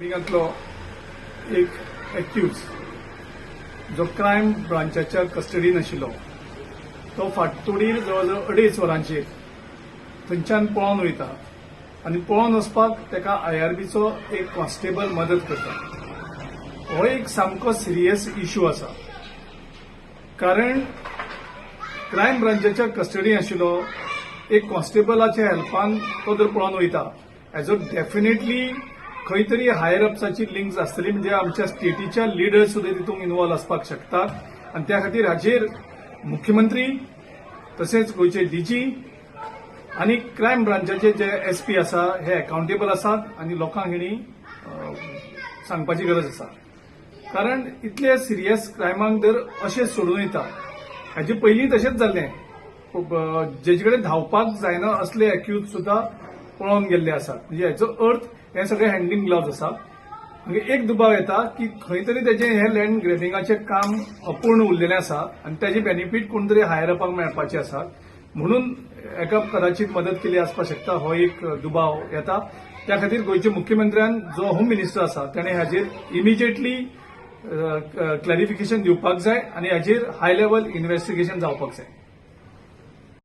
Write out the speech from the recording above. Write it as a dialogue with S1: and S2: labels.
S1: विंगातलो एक एक्यूज जो क्रायम ब्रांचाच्या कस्टडीन आशिल्लो तो फाटतोडीर जवळजवळ 2.5 वरांचेर थंयच्यान पळोवन वयता आनी पळोवन वचपाक ताका आयआरबीचो एक कॉन्स्टेबल मदत करता। हो एक सामको सिरियस इश्यू आसा, कारण क्रायम ब्रांचाच्या कस्टडीन आशिल्लो एक कॉन्स्टेबलाच्या हेल्पान तो जर पळोवन वयता हेजो डेफिनेटली खंय तरी हायर अपसाची लिंक्स आसतली, म्हणजे आमच्या स्टेटीच्या लिडर्स सुद्धा तितूंत इन्वॉल्व आसपाक शकतात आणि त्या खातीर हाचेर मुख्यमंत्री तशेंच गोंयचे डीजी आणि क्रायम ब्रांचाचे जे एसपी आसा हे अकाउंटेबल आसात आणि लोकांक हेणी सांगपाची गरज आसा, कारण इतले सिरियस क्रायमांक जर अशें सोडून वयता हाचे पयलीं तशेंच जाल्लें, जेचे कडेन धांवपाक जायना असले एक्यूज सुद्धा पळोवन गेल्ले आसात। म्हणजे हाचो अर्थ हे सगळे हँडिंग ग्लोव्ज आसा। म्हणजे एक दुबाव येता की खंय तरी तेजे हे लँड ग्रॅबिंगाचे काम अपूर्ण उरलेलें आसा आणि त्याचे बेनिफीट कोण तरी हायर अपाक मेळपाचे आसा, म्हणून एका कदाचित मदत केली आसपाक शकता, हो एक दुबाव येता। त्या खातीर गोंयचे मुख्यमंत्र्यान जो होम मिनिस्टर आसा ताणें हाचेर इमिजिएटली क्लॅरिफिकेशन दिवपाक जाय आणि हाचेर हाय लेवल इन्व्हेस्टिगेशन जावपाक जाय।